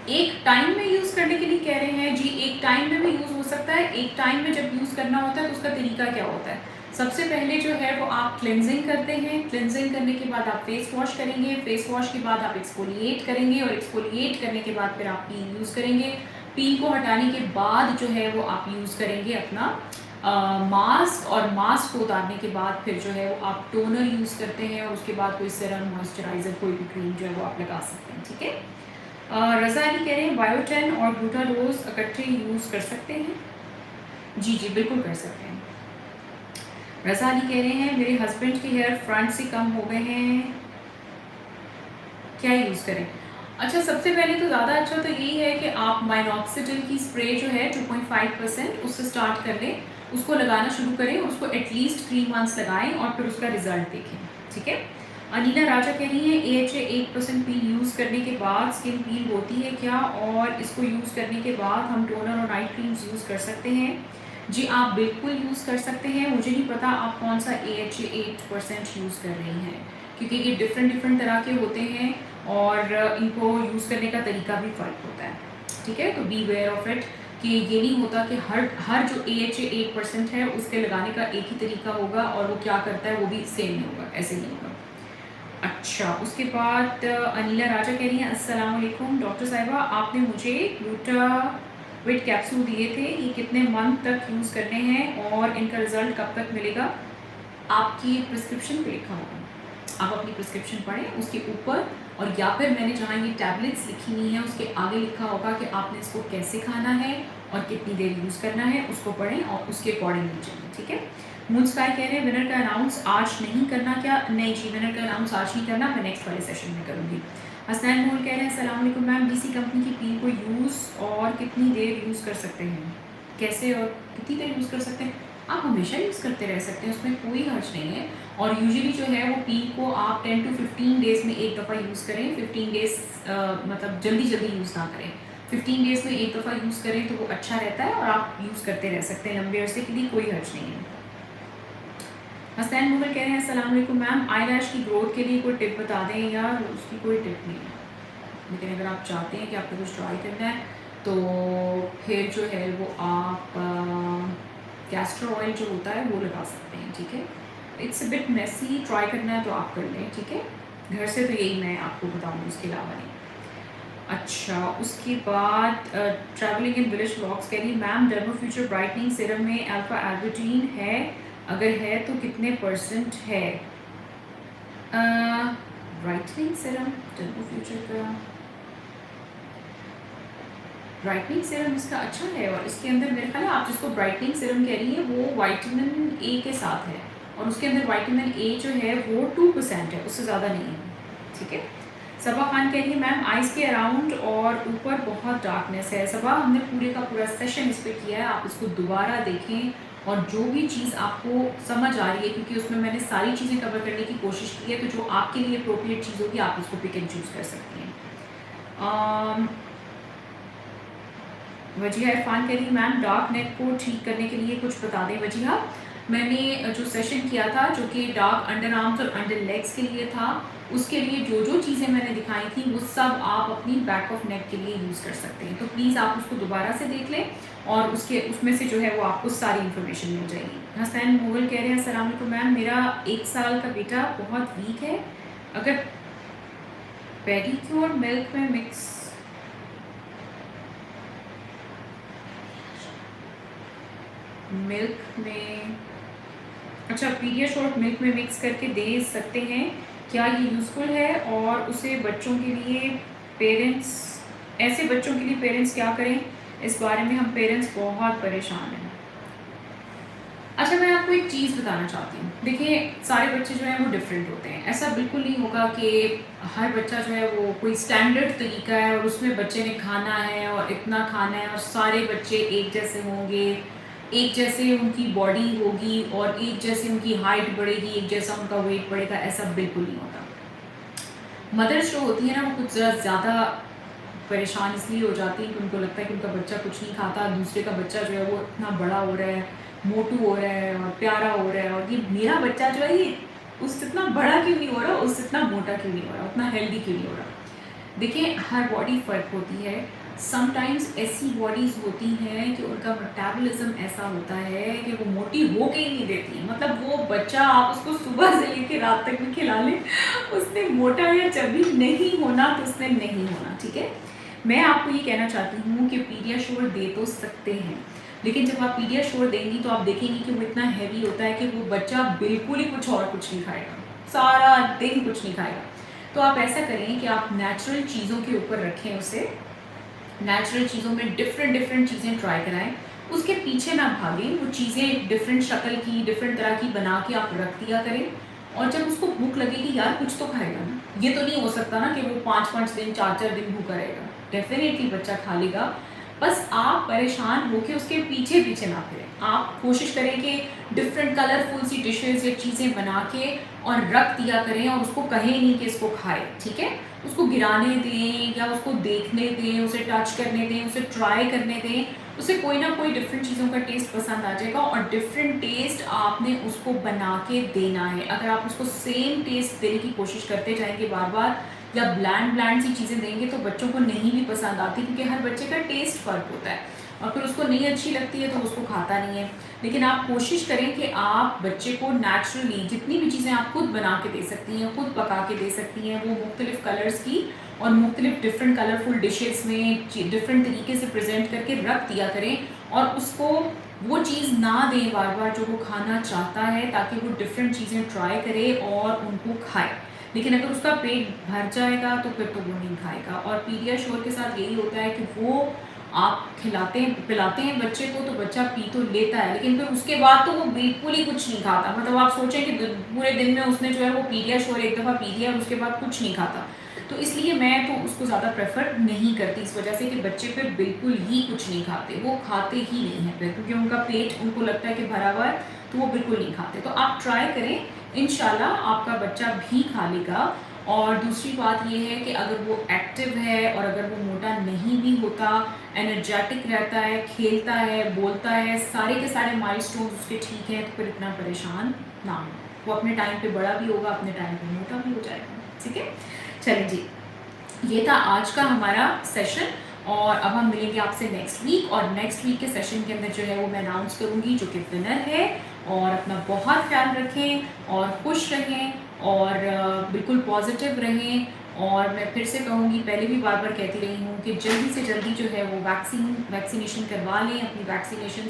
एक टाइम में यूज़ करने के लिए कह रहे हैं जी, एक टाइम में भी यूज़ हो सकता है। एक टाइम में जब यूज़ करना होता है तो उसका तरीका क्या होता है? सबसे पहले जो है वो आप क्लेंजिंग करते हैं, क्लेंजिंग करने के बाद आप फेस वॉश करेंगे, फेस वॉश के बाद आप एक्सफोलिएट करेंगे और एक्सफोलिएट करने के बाद फिर आप पील यूज़ करेंगे। पील को हटाने के बाद जो है वो आप यूज़ करेंगे अपना मास्क, और मास्क को उतारने के बाद फिर जो है वो आप टोनर यूज़ करते हैं और उसके बाद कोई सीरम, मॉइस्चराइज़र, कोई भी क्रीम जो है वो आप लगा सकते हैं, ठीक है। रज़ा अली कह रहे हैं बायोटेन और ग्लूटाडोज इकट्ठे यूज़ कर सकते हैं? जी जी बिल्कुल कर सकते हैं। रज़ा अली कह रहे हैं मेरे हस्बैंड के हेयर फ्रंट से कम हो गए हैं, क्या यूज़ करें? अच्छा, सबसे पहले तो ज़्यादा अच्छा तो यही है कि आप माइनॉक्सिडिल की स्प्रे जो है 2.5% उससे स्टार्ट कर लें, उसको लगाना शुरू करें, उसको एटलीस्ट 3 मंथ्स लगाएं और फिर उसका रिजल्ट देखें, ठीक है। अनीला राजा कह रही है AHA 8% पील यूज़ करने के बाद स्किन पील होती है क्या, और इसको यूज़ करने के बाद हम टोनर और नाइट क्रीम्स यूज़ कर सकते हैं? जी आप बिल्कुल यूज़ कर सकते हैं। मुझे नहीं पता आप कौन सा AHA 8% यूज़ कर रही हैं, क्योंकि ये डिफरेंट डिफरेंट तरह के होते हैं और इनको यूज़ करने का तरीका भी फ़र्क होता है, ठीक है। तो बी वेयर ऑफ इट कि ये नहीं होता कि हर हर जो AHA 8% है उसके लगाने का एक ही तरीका होगा और वो क्या करता है वो भी सेम नहीं होगा, ऐसे नहीं होगा। अच्छा, उसके बाद अनीला राजा कह रही हैं अस्सलाम वालेकुम डॉक्टर साहिबा, आपने मुझे ग्लूटाविट कैप्सूल दिए थे, ये कितने मंथ तक यूज़ करने हैं और इनका रिज़ल्ट कब तक मिलेगा? आपकी प्रिस्क्रिप्शन पे लिखा होगा, आप अपनी प्रिस्क्रिप्शन पढ़ें उसके ऊपर, और या फिर मैंने जहाँ ये टैबलेट्स लिखी हुई हैं उसके आगे लिखा होगा कि आपने इसको कैसे खाना है और कितनी देर यूज़ करना है, उसको पढ़ें और उसके अकॉर्डिंगली चलें, ठीक है। मुझस्काई कह रहे हैं विनर का अनाउंस आज नहीं करना क्या? नहीं जी, विनर का अनाउंस आज नहीं करना, मैं नेक्स्ट वाले सेशन में करूँगी। हसनैन मोहन कह रहे हैं अस्सलाम वालेकुम मैम, बीसी कंपनी की पील को यूज़ और कितनी देर यूज़ कर सकते हैं? कैसे और कितनी देर यूज़ कर सकते हैं? आप हमेशा यूज़ करते रह सकते हैं, उसमें कोई हर्ज नहीं है। और यूजुअली जो है वो पील को आप 10 टू 15 डेज़ में एक दफ़ा यूज़ करें। 15 डेज़ मतलब जल्दी जल्दी यूज़ ना करें, 15 डेज़ में एक दफ़ा यूज़ करें तो वो अच्छा रहता है और आप यूज़ करते रह सकते हैं लंबे अरसे के लिए, कोई हर्ज नहीं है। हसनैन मुगल कह रहे हैं अस्सलाम वालेकुम मैम, आई लैश की ग्रोथ के लिए कोई टिप बता दें यार, उसकी कोई टिप नहीं है, लेकिन अगर आप चाहते हैं कि आपको कुछ ट्राई करना है तो फिर जो है वो आप कैस्टर ऑयल जो होता है वो लगा सकते हैं, ठीक है। It's a bit messy, try करना है तो आप कर लें, ठीक है। घर से तो यही मैं आपको बताऊँगी, उसके अलावा नहीं। अच्छा, उसके बाद ट्रैवलिंग इन विलेज व्लॉग्स कह रही ma'am derma future brightening serum में अल्फा एल्बुटीन है, अगर है तो कितने % है? ब्राइटनिंग सीरम डर्मा फ्यूचर का ब्राइटनिंग सीरम इसका अच्छा है, और इसके अंदर मेरे ख्याल है आप जिसको ब्राइटनिंग सीरम कह रही है वो विटामिन ए के साथ है, और उसके अंदर विटामिन ए जो है वो 2% है, उससे ज़्यादा नहीं है, ठीक है। सबा खान कह रही है मैम आइज़ के अराउंड और ऊपर बहुत डार्कनेस है। सबा, हमने पूरे का पूरा सेशन इस पर किया है, आप इसको दोबारा देखें और जो भी चीज़ आपको समझ आ रही है, क्योंकि उसमें मैंने सारी चीज़ें कवर करने की कोशिश की है, तो जो आपके लिए अप्रोप्रिएट चीज़ होगी आप उसको पिक एंड चूज़ कर सकती हैं। वजीहा इरफान कह रही मैम डार्क नेक को ठीक करने के लिए कुछ बता दें। वजीहा, मैंने जो सेशन किया था जो कि डार्क अंडर आर्म्स और अंडर लेग्स के लिए था, उसके लिए जो जो चीज़ें मैंने दिखाई थी वो सब आप अपनी बैक ऑफ नेक के लिए यूज़ कर सकते हैं, तो प्लीज़ आप उसको दोबारा से देख लें और उसमें से जो है वो आपको सारी इन्फॉर्मेशन मिल जाएगी। हसनैन मुगल कह रहे हैं अस्सलाम वालेकुम मैम, मेरा 1 साल का बेटा बहुत वीक है, अगर पेडिक्योर मिल्क में मिक्स मिल्क में अच्छा पीडियाश्योर मिल्क में मिक्स करके दे सकते हैं, क्या ये यूज़फुल है? और उसे बच्चों के लिए पेरेंट्स ऐसे बच्चों के लिए पेरेंट्स क्या करें? इस बारे में हम पेरेंट्स बहुत परेशान हैं। अच्छा, मैं आपको एक चीज़ बताना चाहती हूँ। देखिए, सारे बच्चे जो हैं वो डिफरेंट होते हैं। ऐसा बिल्कुल नहीं होगा कि हर बच्चा जो है वो कोई स्टैंडर्ड तरीका है और उसमें बच्चे ने खाना है और इतना खाना है और सारे बच्चे एक जैसे होंगे, एक जैसे उनकी बॉडी होगी और एक जैसे उनकी हाइट बढ़ेगी, एक जैसा उनका वेट बढ़ेगा, ऐसा बिल्कुल नहीं होता। मदर्स जो होती है ना वो कुछ ज़्यादा परेशान इसलिए हो जाती है कि उनको लगता है कि उनका बच्चा कुछ नहीं खाता, दूसरे का बच्चा जो है वो इतना बड़ा हो रहा है, मोटू हो रहा है और प्यारा हो रहा है, और ये मेरा बच्चा जो है ये उससे इतना बड़ा क्यों नहीं हो रहा, उससे इतना मोटा क्यों नहीं हो रहा, उतना हेल्दी क्यों नहीं हो रहा। देखिए हर बॉडी फ़र्क होती है। समटाइम्स ऐसी बॉडीज़ होती हैं कि उनका मेटाबॉलिज़्म ऐसा होता है कि वो मोटी हो के ही नहीं देती हैं। मतलब वो बच्चा आप उसको सुबह से लेके रात तक भी खिला लें, उसने मोटा या चर्बी नहीं होना तो उसने नहीं होना, ठीक है? मैं आपको ये कहना चाहती हूँ कि पीडियाश्योर दे तो सकते हैं, लेकिन जब आप पीडियाश्योर देंगी तो आप देखेंगी कि वो इतना हैवी होता है कि वो बच्चा बिल्कुल ही कुछ नहीं खाएगा, सारा दिन कुछ नहीं खाएगा। तो आप ऐसा करें कि आप नेचुरल चीज़ों के ऊपर रखें उसे, नेचुरल चीज़ों में डिफरेंट डिफरेंट चीज़ें ट्राई कराएं, उसके पीछे ना भागें, वो चीज़ें डिफरेंट शक्ल की डिफरेंट तरह की बना के आप रख दिया करें। और जब उसको भूख लगेगी यार कुछ तो खाएगा ना, ये तो नहीं हो सकता ना कि वो 5-5 दिन 4-4 दिन भूखा रहेगा, डेफिनेटली बच्चा खा लेगा। बस आप परेशान होकर उसके पीछे पीछे ना फिरें, आप कोशिश करें कि डिफरेंट कलरफुल सी डिशेज़ या चीज़ें बना के और रख दिया करें, और उसको कहें नहीं कि इसको खाए, ठीक है? उसको गिराने दें या उसको देखने दें, उसे टच करने दें, उसे ट्राई करने दें, उसे कोई ना कोई डिफरेंट चीज़ों का टेस्ट पसंद आ जाएगा, और डिफरेंट टेस्ट आपने उसको बना के देना है। अगर आप उसको सेम टेस्ट देने की कोशिश करते जाएंगे बार बार, या ब्लैंड ब्लैंड सी चीज़ें देंगे तो बच्चों को नहीं भी पसंद आती, क्योंकि हर बच्चे का टेस्ट फ़र्क होता है, और फिर उसको नहीं अच्छी लगती है तो उसको खाता नहीं है। लेकिन आप कोशिश करें कि आप बच्चे को नेचुरली जितनी भी चीज़ें आप खुद बना के दे सकती हैं, खुद पका के दे सकती हैं, वो मुख्तलिफ़ कलर्स की और मुख्तलिफ़ डिफरेंट कलरफुल डिशेज़ में डिफरेंट तरीके से प्रेजेंट करके रख दिया करें, और उसको वो चीज़ ना दें बार बार जो वो खाना चाहता है, ताकि वो डिफरेंट चीज़ें ट्राई करे और उनको खाए। लेकिन अगर उसका पेट भर जाएगा तो फिर तो वो नहीं खाएगा। और पीडियाश्योर के साथ यही होता है कि वो आप खिलाते हैं पिलाते हैं बच्चे को तो बच्चा पी तो लेता है, लेकिन फिर उसके बाद तो वो बिल्कुल ही कुछ नहीं खाता। मतलब आप सोचें कि पूरे दिन में उसने जो है वो पीडियाश्योर एक दफ़ा पी लिया और उसके बाद कुछ नहीं खाता। तो इसलिए मैं तो उसको ज़्यादा प्रेफर नहीं करती, इस वजह से कि बच्चे फिर बिल्कुल ही कुछ नहीं खाते, वो खाते ही नहीं हैं फिर, क्योंकि उनका पेट उनको लगता है कि भरा हुआ है, तो वो बिल्कुल नहीं खाते। तो आप ट्राई करें, इंशाल्लाह आपका बच्चा भी खा लेगा। और दूसरी बात ये है कि अगर वो एक्टिव है और अगर वो मोटा नहीं भी होता, एनर्जेटिक रहता है, खेलता है, बोलता है, सारे के सारे माइलस्टोन्स उसके ठीक हैं, तो फिर इतना परेशान ना हो। वो अपने टाइम पे बड़ा भी होगा, अपने टाइम पे मोटा भी हो जाएगा, ठीक है? चलिए जी, ये था आज का हमारा सेशन, और अब हम मिलेंगे आपसे नेक्स्ट वीक, और नेक्स्ट वीक के सेशन के अंदर जो है वो मैं अनाउंस करूँगी जो कि विनर है। और अपना बहुत ख्याल रखें और खुश रहें और बिल्कुल पॉजिटिव रहें। और मैं फिर से कहूँगी, पहले भी बार बार कहती रही हूँ कि जल्दी से जल्दी जो है वो वैक्सीनेशन करवा लें अपनी वैक्सीनेशन।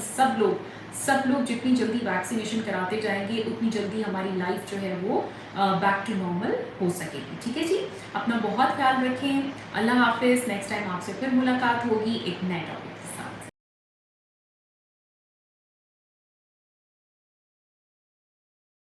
सब लोग जितनी जल्दी वैक्सीनेशन कराते जाएंगे उतनी जल्दी हमारी लाइफ जो है वो बैक टू नॉर्मल हो सकेगी, ठीक है जी? अपना बहुत ख्याल रखें। अल्लाह हाफिज़। नेक्स्ट टाइम आपसे फिर मुलाकात होगी एक नए टॉपिक।